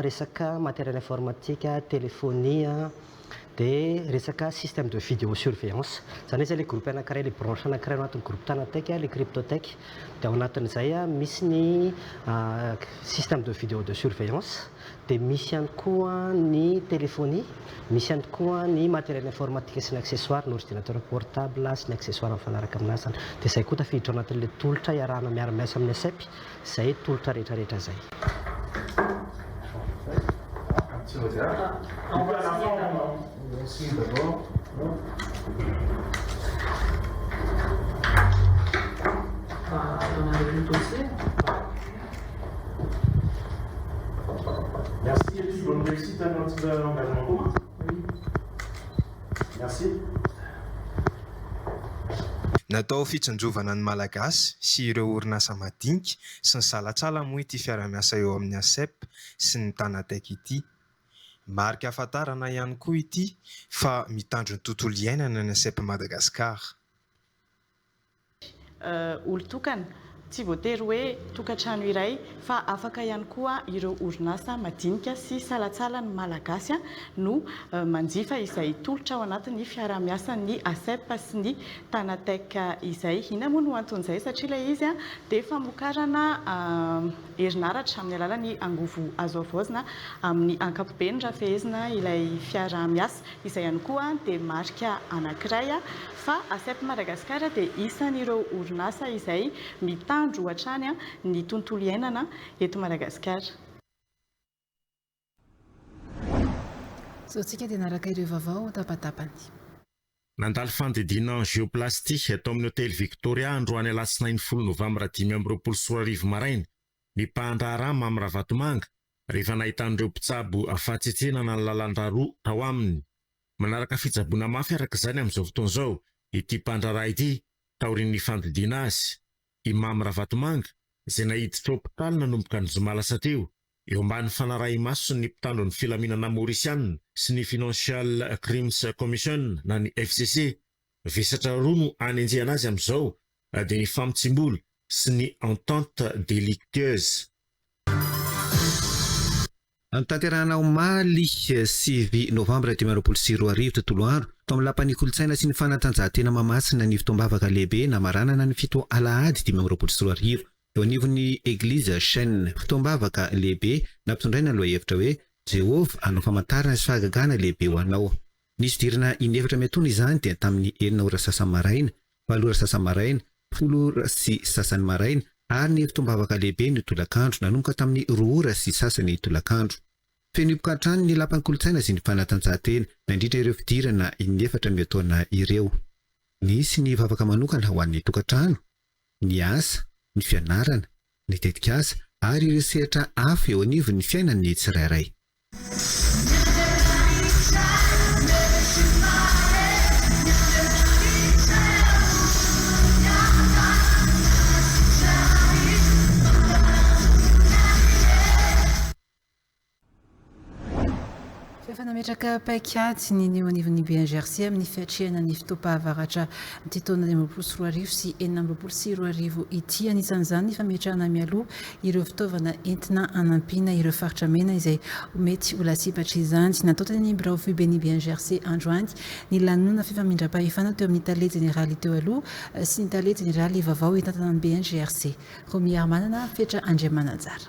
resaka matériel informatique, téléphonie dia resaka système de vidéosurveillance. Izany hoe ilay groupe anankiray, ilay branche anankiray ao anatin'ny groupe Tanatec, ilay Cryptotech dia ao anatin'izay misy ny système de vidéo de surveillance dia misy ihany koa ny téléphonie, misy ihany koa ny matériel informatique sy ny accessoire, ny ordinateur portable sy ny accessoire mifanaraka aminazy zany. Dia izay koa tafiditra ao anatin'ilay tolotra iarahana miara-miasa amin'ny ASEP, izay tolotra rehetrarehetra izay. Merci, et puis bonne réussite à notre engagement commun. Merci. Natao fitsanjovana ny malagasy sy ireo orinasa madinika sy ny salatsala moa ity fiara-miasa eo amin'ny ASEP sy ny Tanatek ity. Marika ahafantarana ihany koa ity fa mitandro ny tontolo iainana ny ASEP Madagasikara. Olon-tokana tsy voatery hoe tokantrano iray fa afaka ihany koa ireo orinasa madinika sy salatsala ny malagasy no manjifa izay tolotra ao anatin'ny fiara-miasa ny ASEP sy ny Tanatek izay. Ina moa no anton'izay satria ilay izy dia famokarana herinaratra amin'ny alalan'ny angovo azo avoazina amin'ny ankapobeny rafehezina ilay fiara-miasa. Izay ihany koa dia marika anankiray fa ASEP Madagasikara dia isan'ireo orinasa izay mitandro hatrany ny tontolo iainana eto Madagasikara. Sotsika dia naraka ireo vaovao tapatapany. Nandalo fandidina geoplastika atao amin'ny hôtely Victoria androany alatsinainy 10 Novambra 2024 maraina ny mpandraharaha amin'ny Ravatomanga rehefa nahitan'ireo mpitsabo afatsitsenana ny lalan-drà tao aminy. Manaraka fitsaboana mafy araka izany amin'izao fotoana izao ity mpandraharaha ity taorian'ny fandidina azy. Imam Ravatomanga izay nahiditra hôpitaly nanomboka ny zoma lasa teo eo ambany fanarahi-maso ny mpitandro ny filaminana Mauritiana sy ny Financial Crimes Commission na ny FCC. Vesatra roa no anenjehana azy amin'izao dia ny famotsim-bola sy ny entente délictueuse. Tanterahana omaly 9 Novambra 2024 tontolo andro tao amin'ny lapan'ny kolontsaina sy ny fanatanjahantena mamasina ny fitombavaka lehibe namaranana ny fito alahady 2024 eo anivon'ny Egliza Chaîne. Fitombavaka lehibe nampitondraina aloha hevitra hoe Jehova anao famantarana sy fahagagana lehibe ho anao. Nisy dirana inefatra miantona izany dia tamin'ny 9 ora sasany maraina, 8 ora sasany maraina, 10 ora sy sasany maraina ary ny fitombavaka lehibe ny tolakandro nanomboka tamin'ny 2 ora sy sasany tolakandro. Fenopoka hatrany ny lapan'ny kolontsaina sy ny fanatanjahantena nandritra ireo fidirana inefatra miataona ireo. Nisy ny vavaka manokana ho an'ny tokantrano, ny asa, ny fianarana, ny tetikasa ary ireo sehatra hafa eo anivon'ny fiainan'ny tsirairay. Efa nametraka paikady ny eo anivon'ny BNGRC amin'ny fiatrehana ny fitopahavaratra ny taona 2024 sy 2024 ity. Anisan'izany ny fametrahana mialoha ireo fitaovana entina anampiana ireo faritra mena izay mety ho lasipatra izany. Natao tany ny birao fibeny BNGRC androany ny lanonana fifamindram-pahefana teo amin'ny tale généraly teo aloha sy ny tale généraly vaovao entatana amin'ny BNGRC. Romi Armanana fetra Andriamananjara.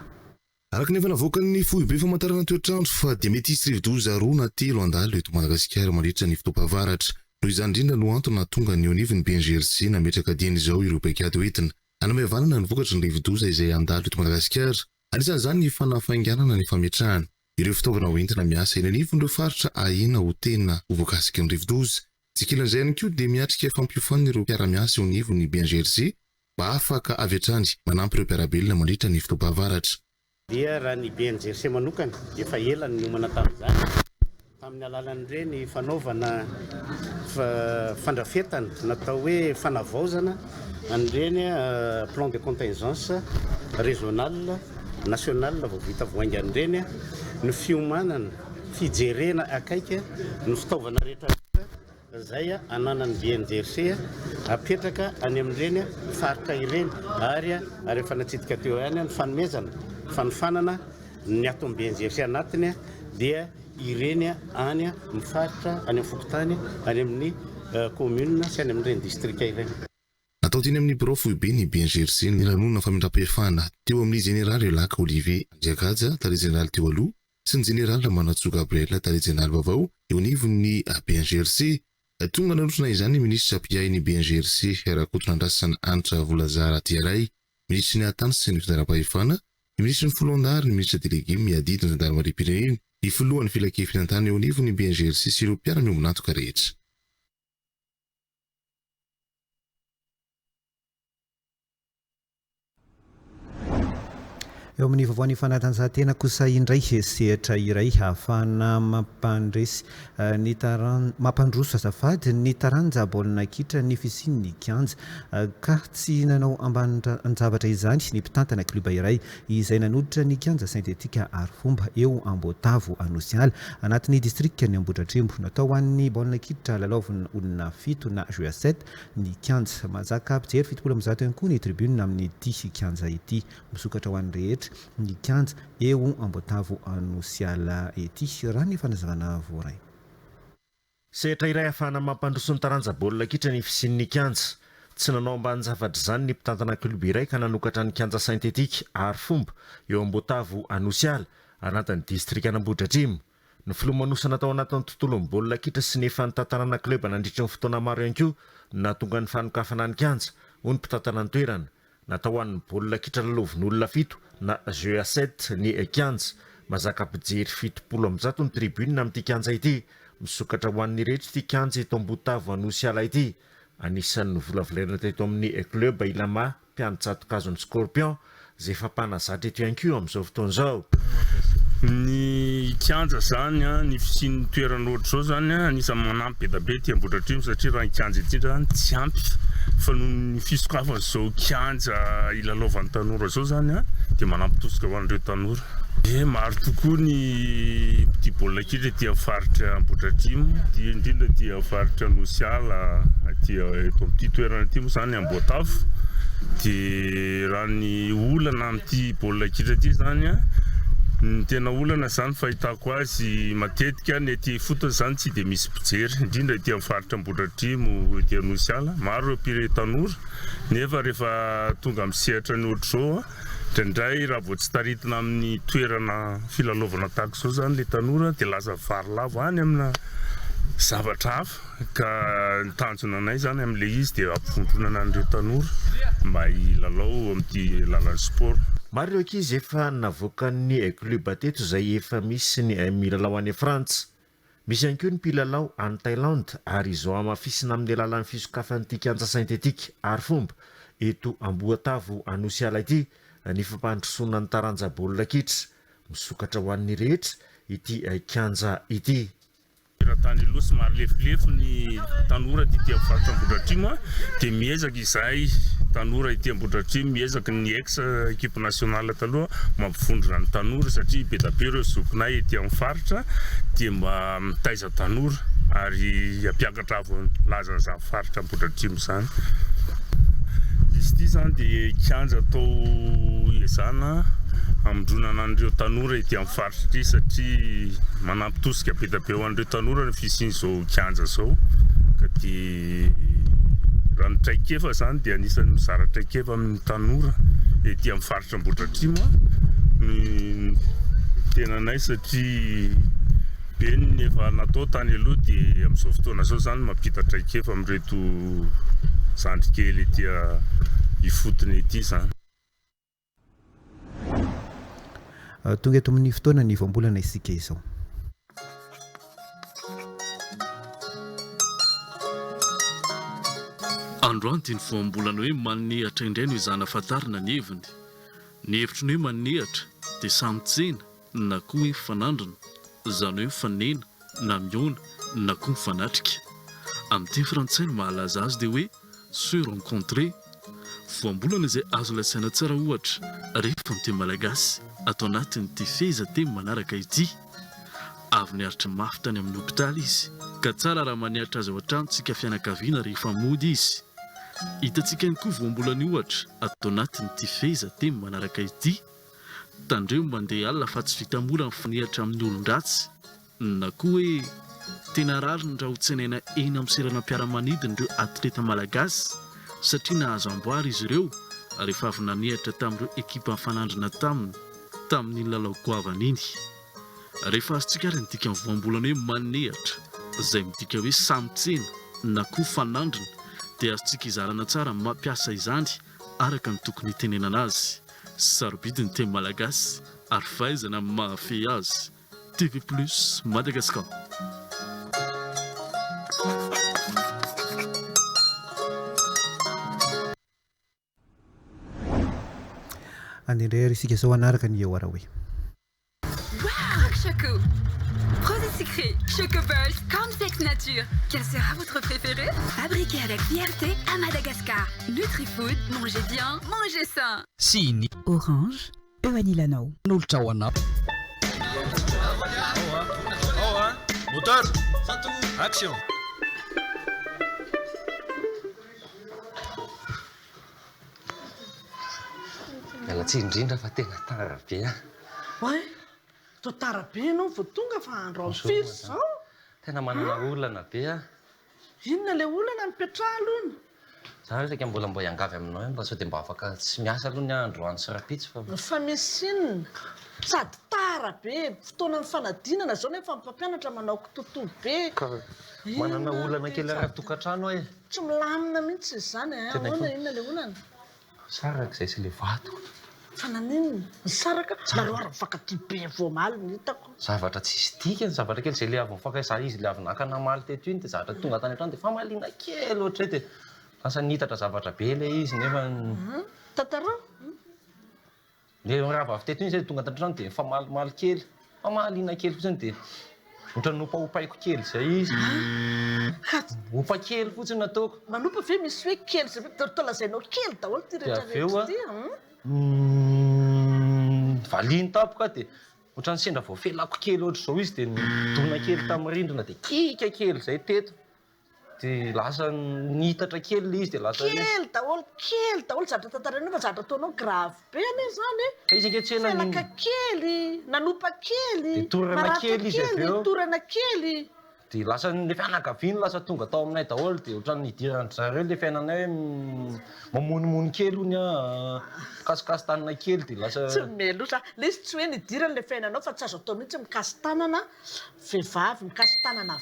Araka nefa navoakan'ny foibe famantarana toetrandro fa dia mety hisy rivo-doza roa na telo andalo eto Madagasikara mandritra ny fitopahavaratra. Noho izany indrindra no antony nahatonga ny eo anivon'ny BNGRC nametraka diany izao ireo paikady hoentina hanamavanana ny vokatra ny rivo-doza izay andalo eto Madagasikara. Anisan'izany ny fanafainganana ny fametrahana ireo fitaovana hoentina miasa eny anivon'ireo faritra ahena ho tena ho voakasika ny rivo-doza. Tsikilan'izay ihany koa dia miatrika fampiofanana ireo mpiara-miasa eo anivon'ny BNGRC mba afaka avy hatrany manampy ireo mpiarabelona mandritra ny fitopahavaratra. Dia raha ny BNGRC manokana efa ela ny nomana tamin'izany tamin'ny alalan'ireny fanaovana fandrafetana natao hoe fanavaozana an'ireny plan de contingence régional national vao vita voainga an'ireny ny fiomanana fijerena akaiky ny fitaovana rehetra zay ananan'ny BNGRC apetraka any amin'ireny faritra ireny ary efa natsidika teo ihany ny fanomezana fanofanana ny ato amin'ny BNGRC anatiny dia ireny any mifaritra any amin'ny fokotany any amin'ny commune sy any amin'ireny district ireny. Natao teny amin'ny birao foibe ny BNGRC ny lanonana famindram-pahefana teo amin'ny général Laka Olivier Andriakaja tare général teo aloha sy ny général Manatso Gabriel tare général vaovao eo anivon'ny BNGRC. Tonga narotrona izany ny ministra piain'ny BNGRC Rakotonandrasana Antra Volazara Tiaray, ministra ny atany sy ny fidara-pahefana, ny ministra ny folondary, ny ministra délégué miadidina ny Gendarmerie-pirenena, ifolohan'ny filakevina an-tany eo anivo ny BNGRC sy ireo mpiara-miombona antoka rehetra. eo amin'ny vaoan'ny fanatanjahantena kosa indray sehatra iray ahafahana mampandroso azafady ny taranja baolina kitra ny fisian'ny kianja ka tsy nanao ambanin-javatra izany ny mpitantana kluba iray izay nanoditra ny kianja syntetika Arifomba eo Ambotavo Anosiala anatin'ny distrikta ny Ambohidratrimo. Natao hoan'ny baolina kitra lalaovina olona 7 na juin 7 ny kianja mazaka ampijery 70 ihany koa ny tribune amin'ny ity kianja ity misokatra ho an'ny rehetra ny kianja eo Ambotavo Anosiala ety raha ny fanazavana voaray. Sehatra iray ahafahana mampandroso ny taranja baolina kitra ny fisian'ny kianja. Tsy nanao ambanin-javatra izany ny mpitantana kluba iray ka nanokatra ny kianja syntetika Arifomba eo Ambotavo Anosiala anatin'ny distrikta Ambohidratrimo. Ny filomanosana tao anatin'ny tontolon'ny baolina kitra sy ny fanotantarana kluba nandritra ny fotoana maro ihany koa nahatonga ny fanokafana ny kianja ho ny mpitantana ny toerana. Natao hoan'ny baolina kitra lalaovin'olona 7 na jeu 7 ny kianja mazaka ampijery 70 ny tribune amin'ity kianja ity misokatra ho an'ny rehetra ity kianja eto Ambotavo Anosiala ity. Anisan'ny volavolaina teto amin'ny club Ilama mpiantsatokazon'ny Scorpion izay efa mpanazatra eto ihany koa amin'izao fotoana izao. Ny kianja zany ny fisian'ny toerana ohatra zao zany anisan'ny manampy be da be ty Ambohidratrimo satria raha ny kianja ity zany tsy ampy fa noho ny fisokafana zao kianja ilalaovan'ny tanora zao zany dia manampy tosika ho an'ireo tanora. Maro tokoa ny petit baolina kitra ety amin'ny faritra Ambohidratrimo, indrindra ety amin'ny faritra Anosiala, ety eto amin'ity toerana ity moa zany Ambotavo. Dia raha ny olana amin'ity baolina kitra ity zany ny tena olana zany fahitako azy matetika ny ety fotony zany tsy dia misy mpijery, indrindra ety amin'ny faritra Ambohidratrimo, ety Anosiala, maro ireo mpire tanora nefa rehefa tonga amin'ny sehatra ny ohatra zao indraindray raha vao tsy taritina amin'ny toerana filalaovana tahaka izao zany le tanora dia lasa varilavo any amina zavatra hafa ka ny tanjona anay zany amin'le izy dia ampifondronana an'ireo tanora mba hilalao amin'ity lalan'ny sport. Maro ireo ankizy efa navoaka ny kluba teto izay efa misy ny milalao any Frantsa. Misy ihany koa ny mpilalao any Thaïlande ary izao amafisina amin'ny alalan'ny fisokafan'ity kianja syntetika Arifomba eto Ambotavo Anosiala ity ny fampandrosoana ny taranja baolina kitra misokatra ho an'ny rehetra ity kianja ity. Raha-tany loha maro lefilefo ny tanora ity amin'ny faritra Ambohidratrimo dia miezaka izahay tanora ity Ambohidratrimo miezaka ny ex équipe nationale taloha mampifondrona ny tanora satria be da be ireo zokinay ety amin'ny faritra dia mba mitaiza tanora ary hampiakatra avy laza izany faritra Ambohidratrimo izany. Izy ity zany dia kianja atao ezana amindronana an'ireo tanora ety amin'ny faritra ity satria manampy tosika be da be ho an'ireo tanora ny fisian'izao kianja izao ka dia raha ny traikefa zany dia anisan'ny mizara traikefa amin'ny tanora ety amin'ny faritra Ambohidratrimo ny tenanay satria be ny efa natao tany aloha dia amin'izao fotoana izao zany mampita traikefa amin'ireto zandrikely ety ifotony ety zany. Tonga eto amin'ny fotoana ny voambolana isika izao. Androany dia ny voambolana hoe manihatra indray no izana fatarina ny heviny. Ny hevitry ny hoe manihatra dia samy tsena na koa hoe fanandrina, izany hoe fanena na miona na koa mifanatrika. Amin'ny teny frantsay no mahalaza azy dia hoe se rencontrer. Voambolana izay azo lasaina tsara ohatra rehefa amin'ny teny malagasy atao anatin'ity fehezanteny manaraka ity. Avy niaritra mafy tany amin'ny hopitaly izy ka tsara raha manihatra azy ao an-tranontsika fianakaviana rehefa mody izy. Hitantsika ihany koa voambolana ohatra atao anatin'ity fehezanteny manaraka ity. Tandreo mandeha alina fa tsy vita mora mifanihatra amin'ny olon-dratsy na koa hoe tena rariny raha ho tsenaina eny amin'ny seranam-piaramanidina ireo atleta malagasy satria nahazo amboary izy ireo rehefa avy nanihatra tamin'ireo ekipa mifanandrina tamin'ny lalao goavana iny. Rehefa azontsika ary midika amin'ny voambolana hoe manihatra izay midika hoe samy tsena na koa fanandrina dia azontsika izarana tsara mampiasa izany araka ny tokony hitenenana azy. Sarobidy ny teny malagasy ary fahaizana mahafehy azy TV Plus Madagascar. Andindray ary isika zao anaraka ny eo ara hoe. Wow, Choco. Rose et sucré, Choco Balls, cornflakes nature. Quel sera votre préféré? Fabriqué avec fierté à Madagascar. Nutrifood, mangez bien, mangez sain. Sini. Orange, Ewanilano. Nolchawana. Moteur, action. Miala tsiny indrindra fa tena tara be a. Oe, to tara be ianao vao tonga fa andro amin'ny firy zao. Tena manana olana be a. Inona le olana mipetraha alona? Za resaka mbola mbo hiangavy aminao mba sao dia mba afaka tsy miasa aloha ny andro any sarapitsy fa. Fa misy inona? Sady tara be, fotoana ny fanadinana zao nefa mpampianatra manao tontolo be. Manana olana kely ara-tokantrano e. Tsy milamina mihitsy izany a. Ahoana inona le olana? Saraka izay sy le vato. Fa naninona? Ny saraka? Nareo ary mifankatia be voamaly ny hitako. Zavatra tsisy dika, zavatra kely izay le avy mifankaisa izy le avy naka namaly teto iny dia zavatra tonga tany an-trano dia famaliana kely ohatray dia lasa nihitatra zavatra be le izy nefa. Tantarao? Le raha avy teto iny izay tonga tany an-trano dia famalimaly kely, famaliana kely fotsiny dia ohatran'ny opaopaiko kely izay izy. Opa kely fotsiny nataoko. Manopa ve misy hoe kely zay tolazainao kely daholo ty rehetra rehetra ty? Valiany tapoka dia ohatran'ny sendra vao felako kely ohatr' izao izy dia nidona kely tamin'ny rindrina dia kika kely izay teto. Dia lasa nihitatra kely le izy dia lasa kely daholo zavatra tantaranao fa zavatra ataonao grave be ane zany e. Fa izy ankehitriny felaka kely, nanopa kely, torana kely izy avy eo. torana kely. Dia lasa le fianakaviany lasa tonga tao aminay daholo dia ohatran'ny hidirana zareo le fiainanay hoe mamonimony kely hono a kasikasy tanana kely dia lasa. Tsy melosa, le izy tsy hoe nidirana le fiainanao fa tsy azo atao mihitsy mikasy tanana vehivavy, mikasy tanana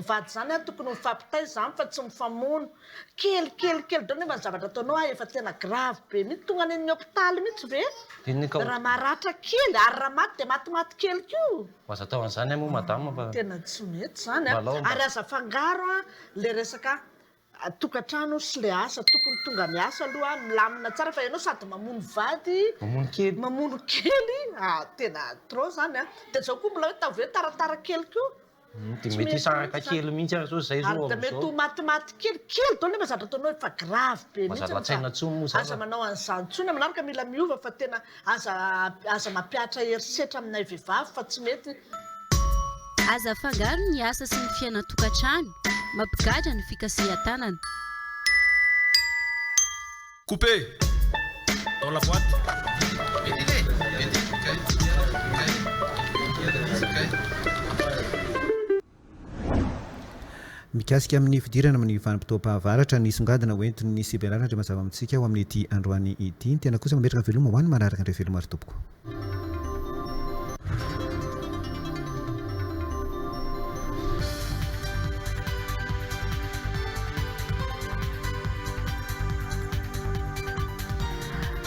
vady zany a tokony mifampitay zany fa tsy mifamono. Kely dao nefa ny zavatra ataonao a efa tena grave be mihitsy tonga any amin'ny hôpitaly mihitsy ve? Raha maratra kely ary raha maty dia matimaty kely koa. Azo atao an'izany a moa madama fa. Tena tsy mety zany a. Ary aza fangaro a le resaka tokantrano sy le asa tokony tonga miasa aloha milamina tsara fa ianao sady mamono vady mamono kely tena trop zany a. Dia zao koa mbola hoe tavy hoe taratara kely koa. Dia mety hisaraka kely mihitsy ary zao izay zao dia mety ho matimaty kely dao nefa zavatra ataonao efa grave be mihitsy. Latsaina intsony moa zany. Aza manao an'izany intsony manaraka mila miova fa tena aza mampiatra herisetra aminay vehivavy fa tsy mety. Aza fangaro ny asa sy ny fiainan-tokantrano, mampigadra ny fikasihan-tanana. Coupé. Dans la boîte. Mikasika amin'ny fidirana amin'ny vanim-potoam-pahavaratra ny songadina hoentiny ny sibelaratra dia mazava amintsika ao amin'ny ity androany ity. Tena kosa mametraka veloma ho any manaraka indray veloma ary tompoko.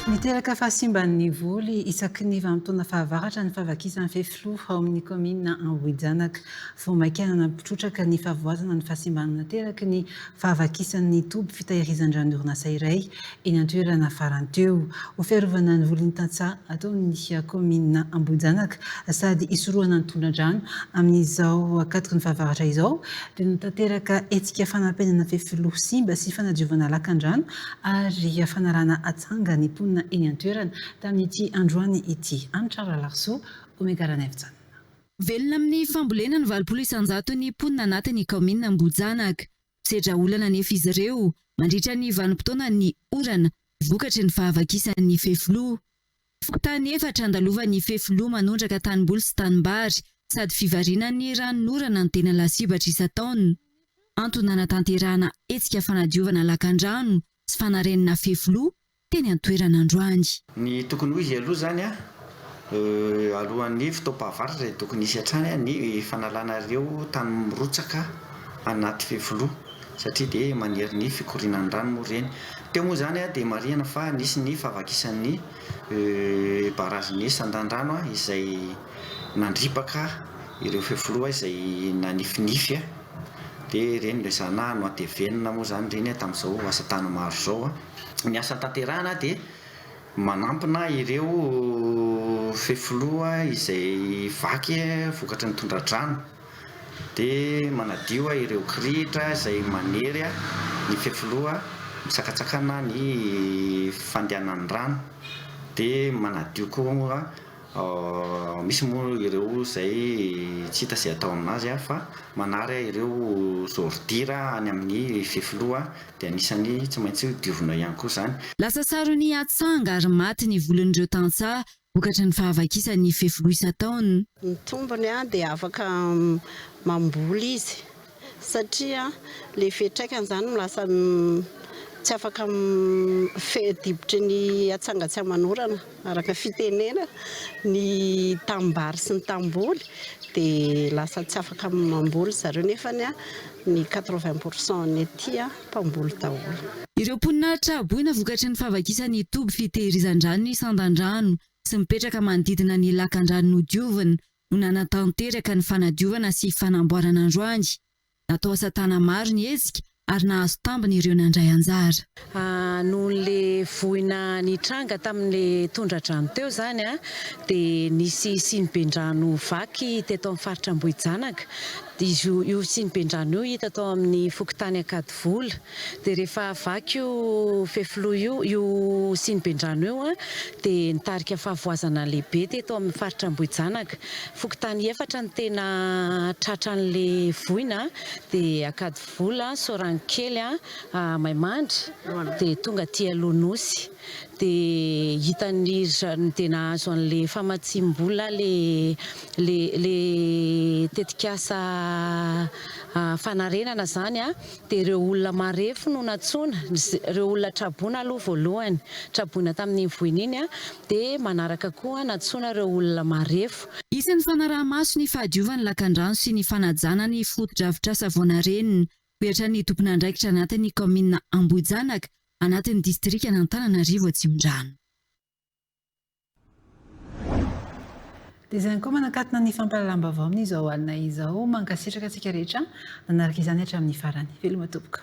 Miteraka fahasimban'ny voly isaky ny vanim-potoana fahavaratra ny fahavakisan'ny fehifloha ao amin'ny komina Ambohijanaka. Voamaikana nampitrotraka ny fahavoazana ny fahasimbanana teraky ny fahavakisan'ny toby fitahirizan-drano orinasa iray eny an-toerana farany teo. Ho fiarovana ny volin'ny tantsaha ataon'ny komina Ambohijanaka sady isorohana ny tondran-drano amin'izao akatoko ny fahavaratra izao dia notanteraka hetsika fanampenana fehifloha simba sy fanadiovana lakan-drano ary fanarana atsanga ny mponina eny an-toerana tamin'ity androany ity. Antrara Larso, Omegarana Eftsana. Velona amin'ny fambolena ny 20 isanjato ny mponina anatin'ny komina Ambohijanaka. Sedra olana nefa izy ireo mandritra ny vanim-potoana ny orana vokatry ny fahavakisan'ny fehifloha. Fokontany efatra andalovan'ny fehifloha manondraka tanimboly sy tanimbary sady fivarianan'ny ranon'orana ny tena lasibatra isan-taona. Antony anatanterahana hetsika fanadiovana lakan-drano sy fanarenana fehifloha teny an-toerana androany. Ny tokony ho izy aloha zany a alohan'ny fotoam-pahavaratra dia tokony hisy hatrany ny fanalana ireo tany mirotsaka anaty fehifloha satria dia maniry ny fikorinan'ny rano moa ireny. Teo moa zany a dia marihana fa nisy ny fahavakisan'ny barazin'ny sandan-drano izay nandripaka ireo fefoloa izay nanifinify a dia reny lesana no atevenina moa zany reny tamin'izao asa tany maro zao a ny asa tanterahana dia manampina ireo fefoloa izay vaky vokatry ny tondra-drano dia manadio ireo kirihitra izay manery ny fefoloa misakatsakana ny fandehanan'ny rano dia manadio koa misy moa ireo izay tsy hita izay atao aminazy fa manary ireo zordira any amin'ny fefoloa dia anisany tsy maintsy diovina ihany koa zany. Lasa sarony atsanga ary maty ny volon'ireo tantsaha vokatry ny fahavakisany fefoloa isa-taona. Ny tombony dia afaka mamboly izy satria le fetraikany zany lasa tsy afaka dibotry ny atsangatsy amanorana araka fitenena ny tambary sy ny tamboly dia lasa tsy afaka mamboly zareo nefa ny 80% ny ety mpamboly daholo. Ireo mponinahitra aboina vokatry ny fahavakisany toby fitehirizan-drano ny sandan-drano sy mipetraka manodidina ny lakan-drano nodiovana no nanatanteraka ny fanadiovana sy fanamboarana androany. Natao asa tana maro ny hetsika ary nahazo tambiny ireo nandray anjara. Noho le voina ny tranga tamin'le tondra-drano teo zany dia nisy siniben-drano vaky teto amin'ny faritra Ambohijanaka. Io siniben-drano io hita tao amin'ny fokontany Akadivola dia rehefa vaky io fefoloa io siniben-drano io dia nitarika fahavoazana lehibe teto amin'ny faritra Ambohijanaka. Fokontany efatra ny tena tratran'le voina dia Akadivola, Sorankely, Maimandry dia tonga aty Alonosy. Dia hitan'ny dia nahazo an'le famatsim-bola le tetikasa fanarenana zany dia ireo olona marefo no natsoina, ireo olona traboina aloha voalohany traboina tamin'ny voina iny dia manaraka koa natsoina ireo olona marefo. Isan'ny fanaraha-maso ny fahadiovany lakan-drano sy ny fanajana ny foto-drafitrasa Voanarenina ohatra ny tompon'andraikitra anatin'ny kaomina Ambohijanaka anatin'ny distrika n'Antananarivo Atsimondrano. Dia izany koa manakatona ny fampalalam-baovao amin'izao alina izao mankasitraka antsika rehetra nanaraka izany hatramin'ny farany. Veloma tompoko.